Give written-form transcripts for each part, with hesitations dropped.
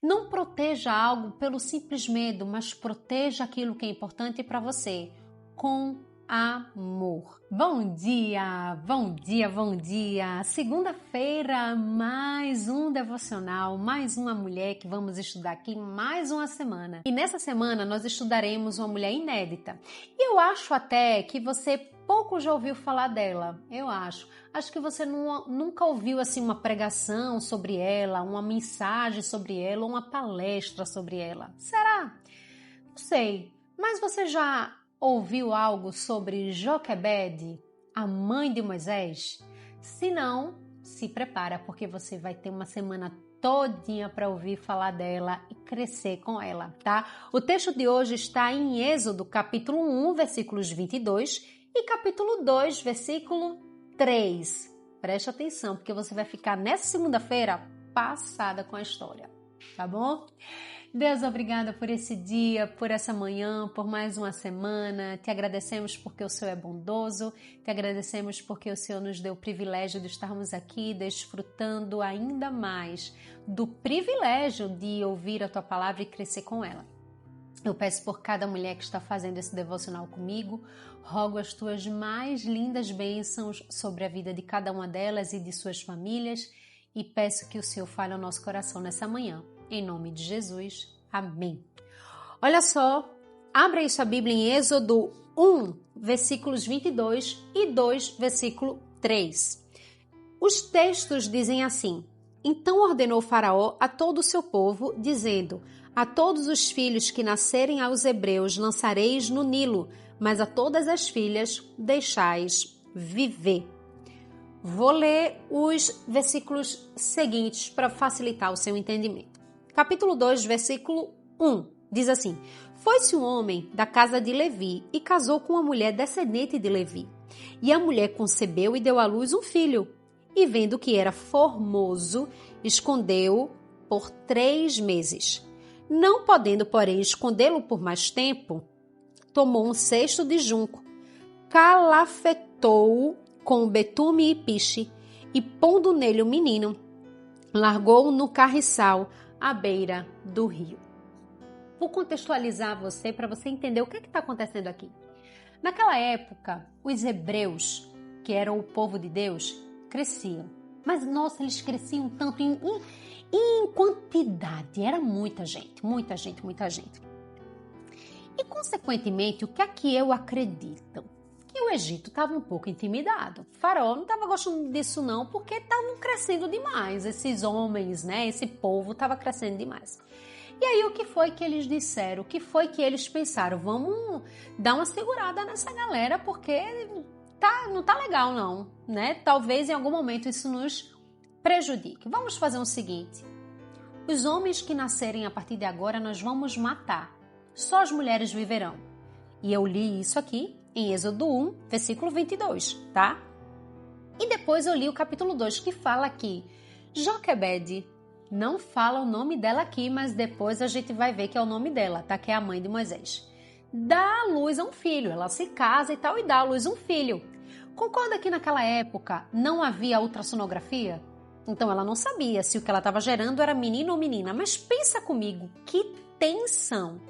Não proteja algo pelo simples medo, mas proteja aquilo que é importante para você com amor. Bom dia, bom dia, bom dia! Segunda-feira, mais um devocional, mais uma mulher que vamos estudar aqui, mais uma semana. E nessa semana nós estudaremos uma mulher inédita. E eu acho até que você pouco já ouviu falar dela, eu acho. Acho que você nunca ouviu assim uma pregação sobre ela, uma mensagem sobre ela, uma palestra sobre ela. Será? Não sei. Mas você já ouviu algo sobre Joquebede, a mãe de Moisés? Se não, se prepara, porque você vai ter uma semana todinha para ouvir falar dela e crescer com ela, tá? O texto de hoje está em Êxodo, capítulo 1, versículos 22 e capítulo 2, versículo 3. Preste atenção, porque você vai ficar nessa segunda-feira passada com a história, tá bom? Deus, obrigada por esse dia, por essa manhã, por mais uma semana. Te agradecemos porque o Senhor é bondoso, te agradecemos porque o Senhor nos deu o privilégio de estarmos aqui desfrutando ainda mais do privilégio de ouvir a Tua palavra e crescer com ela. Eu peço por cada mulher que está fazendo esse devocional comigo, rogo as Tuas mais lindas bênçãos sobre a vida de cada uma delas e de suas famílias e peço que o Senhor fale ao nosso coração nessa manhã. Em nome de Jesus, amém. Olha só, abra aí sua Bíblia em Êxodo 1, versículos 22 e 2, versículo 3. Os textos dizem assim: Então ordenou Faraó a todo o seu povo, dizendo: A todos os filhos que nascerem aos hebreus lançareis no Nilo, mas a todas as filhas deixais viver. Vou ler os versículos seguintes para facilitar o seu entendimento. Capítulo 2, versículo 1, diz assim: Foi-se um homem da casa de Levi e casou com uma mulher descendente de Levi. E a mulher concebeu e deu à luz um filho. E vendo que era formoso, escondeu-o por 3 meses. Não podendo, porém, escondê-lo por mais tempo, tomou um cesto de junco, calafetou-o com betume e piche, e pondo nele o menino, largou-o no carriçal à beira do rio. Vou contextualizar você para você entender o que está acontecendo aqui. Naquela época, os hebreus, que eram o povo de Deus, cresciam. Mas, nossa, eles cresciam tanto em quantidade. Era muita gente, muita gente, muita gente. E, consequentemente, o que é que eu acredito? Que o Egito estava um pouco intimidado. O faraó não estava gostando disso não, porque estavam crescendo demais. Esses homens, né? Esse povo estava crescendo demais. E aí o que foi que eles disseram? O que foi que eles pensaram? Vamos dar uma segurada nessa galera, porque não tá legal não, né? Talvez em algum momento isso nos prejudique. Vamos fazer o seguinte: os homens que nascerem a partir de agora nós vamos matar. Só as mulheres viverão. E eu li isso aqui em Êxodo 1, versículo 22, tá? E depois eu li o capítulo 2, que fala que Joquebede, não fala o nome dela aqui, mas depois a gente vai ver que é o nome dela, tá? Que é a mãe de Moisés. Dá à luz a um filho, ela se casa e tal e dá à luz um filho. Concorda que naquela época não havia ultrassonografia? Então ela não sabia se o que ela estava gerando era menino ou menina, mas pensa comigo, que tensão!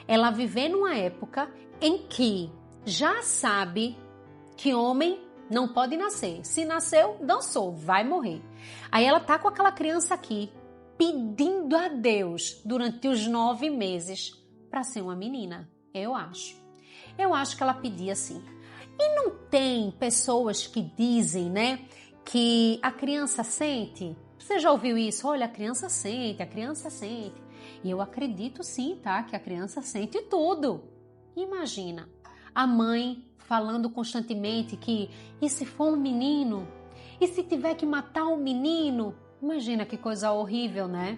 Ela viver numa época em que já sabe que homem não pode nascer. Se nasceu, dançou, vai morrer. Aí ela tá com aquela criança aqui, pedindo a Deus durante os 9 meses para ser uma menina. Eu acho que ela pedia assim. E não tem pessoas que dizem, né, que a criança sente? Você já ouviu isso? Olha, a criança sente, a criança sente. E eu acredito sim, tá, que a criança sente tudo. Imagina a mãe falando constantemente que e se for um menino? E se tiver que matar um menino? Imagina que coisa horrível, né?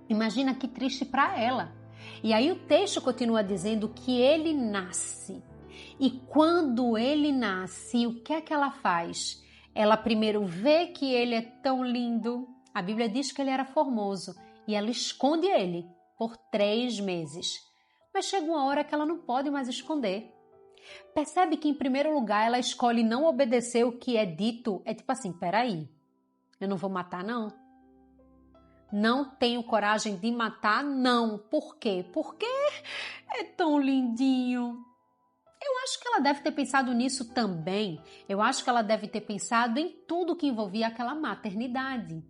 Imagina que triste para ela. E aí o texto continua dizendo que ele nasce. E quando ele nasce, o que é que ela faz? Ela primeiro vê que ele é tão lindo. A Bíblia diz que ele era formoso. E ela esconde ele por 3 meses. Mas chega uma hora que ela não pode mais esconder. Percebe que em primeiro lugar ela escolhe não obedecer o que é dito. É tipo assim, peraí, eu não vou matar não? Não tenho coragem de matar, não. Por quê? Porque é tão lindinho. Eu acho que ela deve ter pensado nisso também. Eu acho que ela deve ter pensado em tudo que envolvia aquela maternidade.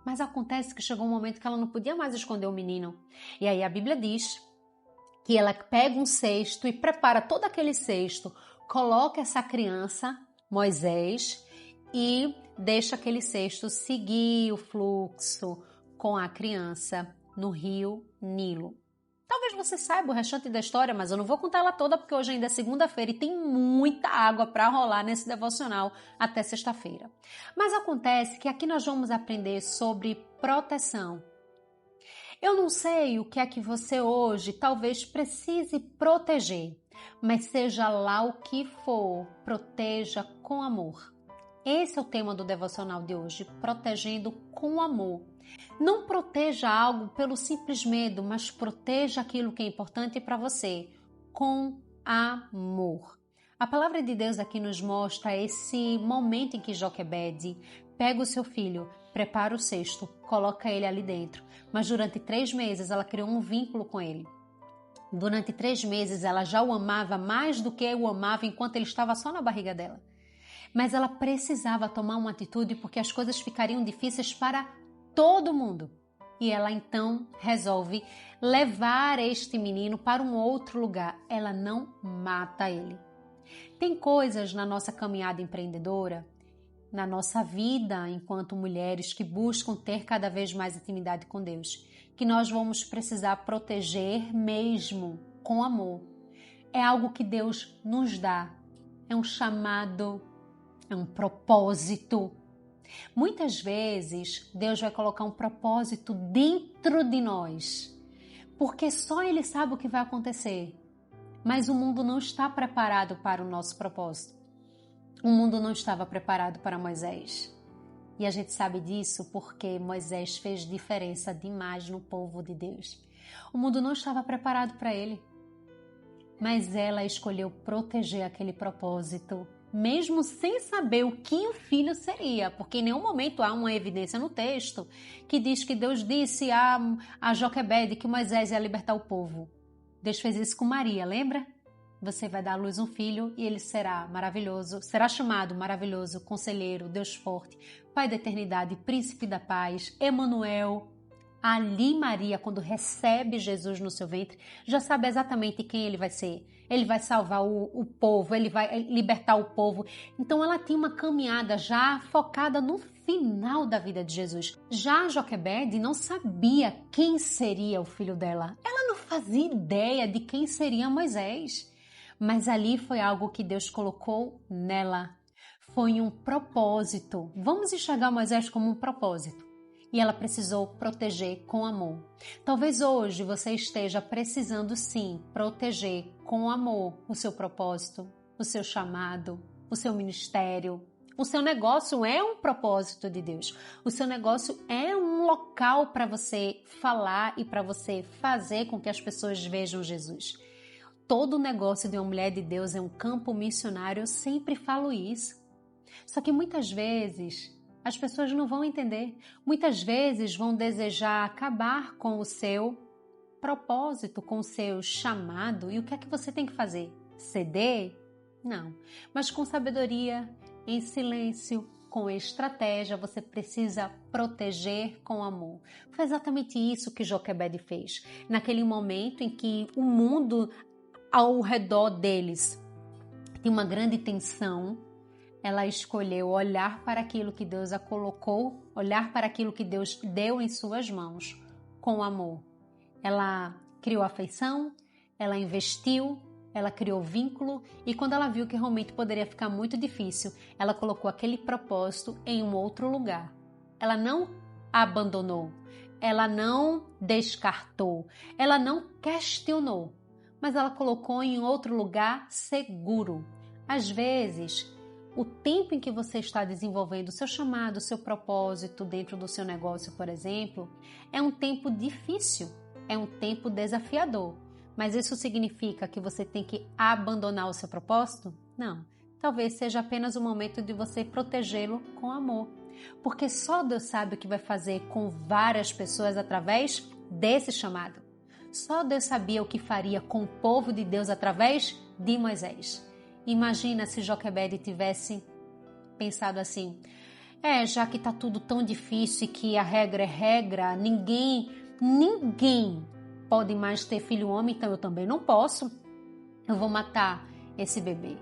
Mas acontece que chegou um momento que ela não podia mais esconder o menino. E aí a Bíblia diz que ela pega um cesto e prepara todo aquele cesto, coloca essa criança, Moisés, e deixa aquele cesto seguir o fluxo com a criança no rio Nilo. Talvez você saiba o restante da história, mas eu não vou contar ela toda porque hoje ainda é segunda-feira e tem muita água para rolar nesse devocional até sexta-feira. Mas acontece que aqui nós vamos aprender sobre proteção. Eu não sei o que é que você hoje talvez precise proteger, mas seja lá o que for, proteja com amor. Esse é o tema do devocional de hoje, protegendo com amor. Não proteja algo pelo simples medo, mas proteja aquilo que é importante para você, com amor. A palavra de Deus aqui nos mostra esse momento em que Joquebede pega o seu filho, prepara o cesto, coloca ele ali dentro. Mas durante 3 meses ela criou um vínculo com ele. Durante 3 meses ela já o amava mais do que o amava enquanto ele estava só na barriga dela. Mas ela precisava tomar uma atitude porque as coisas ficariam difíceis para todo mundo. E ela então resolve levar este menino para um outro lugar. Ela não mata ele. Tem coisas na nossa caminhada empreendedora, na nossa vida enquanto mulheres que buscam ter cada vez mais intimidade com Deus, que nós vamos precisar proteger mesmo com amor. É algo que Deus nos dá. É um chamado, é um propósito. Muitas vezes Deus vai colocar um propósito dentro de nós, porque só Ele sabe o que vai acontecer. Mas o mundo não está preparado para o nosso propósito. O mundo não estava preparado para Moisés. E a gente sabe disso porque Moisés fez diferença demais no povo de Deus. O mundo não estava preparado para ele. Mas ela escolheu proteger aquele propósito, mesmo sem saber o que o filho seria, porque em nenhum momento há uma evidência no texto que diz que Deus disse a Joquebede que Moisés ia libertar o povo. Deus fez isso com Maria, lembra? Você vai dar à luz um filho e ele será maravilhoso, será chamado maravilhoso, conselheiro, Deus forte, Pai da eternidade, príncipe da paz, Emanuel. Ali Maria, quando recebe Jesus no seu ventre, já sabe exatamente quem ele vai ser. Ele vai salvar o povo, ele vai libertar o povo. Então ela tinha uma caminhada já focada no final da vida de Jesus. Já Joquebede não sabia quem seria o filho dela. Ela não fazia ideia de quem seria Moisés. Mas ali foi algo que Deus colocou nela. Foi um propósito. Vamos enxergar Moisés como um propósito. E ela precisou proteger com amor. Talvez hoje você esteja precisando sim proteger com amor o seu propósito, o seu chamado, o seu ministério. O seu negócio é um propósito de Deus. O seu negócio é um local para você falar e para você fazer com que as pessoas vejam Jesus. Todo negócio de uma mulher de Deus é um campo missionário, eu sempre falo isso. Só que muitas vezes as pessoas não vão entender. Muitas vezes vão desejar acabar com o seu propósito, com o seu chamado. E o que é que você tem que fazer? Ceder? Não. Mas com sabedoria, em silêncio, com estratégia, você precisa proteger com amor. Foi exatamente isso que Joquebede fez. Naquele momento em que o mundo ao redor deles tinha uma grande tensão, ela escolheu olhar para aquilo que Deus a colocou, olhar para aquilo que Deus deu em suas mãos, com amor. Ela criou afeição, ela investiu, ela criou vínculo e quando ela viu que realmente poderia ficar muito difícil, ela colocou aquele propósito em um outro lugar. Ela não abandonou, ela não descartou, ela não questionou, mas ela colocou em outro lugar seguro. Às vezes, o tempo em que você está desenvolvendo o seu chamado, o seu propósito dentro do seu negócio, por exemplo, é um tempo difícil, é um tempo desafiador. Mas isso significa que você tem que abandonar o seu propósito? Não. Talvez seja apenas o momento de você protegê-lo com amor. Porque só Deus sabe o que vai fazer com várias pessoas através desse chamado. Só Deus sabia o que faria com o povo de Deus através de Moisés. Imagina se Joquebede tivesse pensado assim: já que tá tudo tão difícil e que a regra é regra, ninguém pode mais ter filho homem, então eu também não posso. Eu vou matar esse bebê.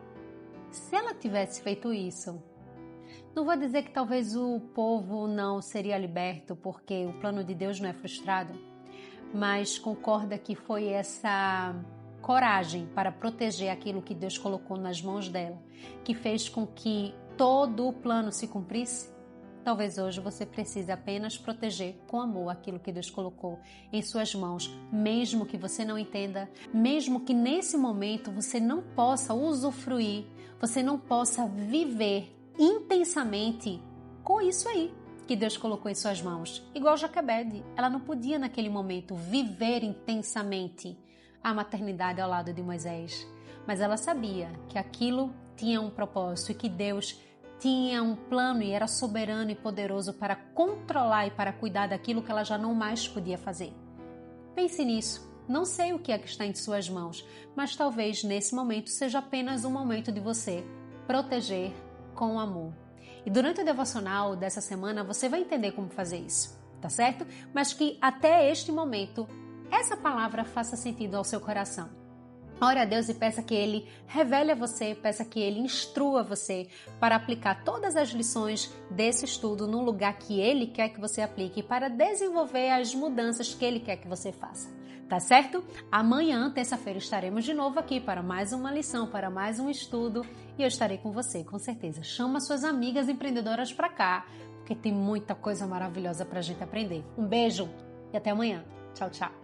Se ela tivesse feito isso, não vou dizer que talvez o povo não seria liberto, porque o plano de Deus não é frustrado, mas concorda que foi essa coragem para proteger aquilo que Deus colocou nas mãos dela, que fez com que todo o plano se cumprisse? Talvez hoje você precise apenas proteger com amor aquilo que Deus colocou em suas mãos, mesmo que você não entenda, mesmo que nesse momento você não possa usufruir, você não possa viver intensamente com isso aí que Deus colocou em suas mãos. Igual Joquebede, ela não podia naquele momento viver intensamente a maternidade ao lado de Moisés, mas ela sabia que aquilo tinha um propósito e que Deus tinha um plano e era soberano e poderoso para controlar e para cuidar daquilo que ela já não mais podia fazer. Pense nisso. Não sei o que é que está em suas mãos, mas talvez nesse momento seja apenas um momento de você proteger com amor. E durante o devocional dessa semana você vai entender como fazer isso, tá certo? Mas que até este momento essa palavra faça sentido ao seu coração. Ore a Deus e peça que Ele revele a você, peça que Ele instrua você para aplicar todas as lições desse estudo no lugar que Ele quer que você aplique, para desenvolver as mudanças que Ele quer que você faça. Tá certo? Amanhã, terça-feira, estaremos de novo aqui para mais uma lição, para mais um estudo, e eu estarei com você, com certeza. Chama suas amigas empreendedoras para cá, porque tem muita coisa maravilhosa para a gente aprender. Um beijo e até amanhã. Tchau, tchau.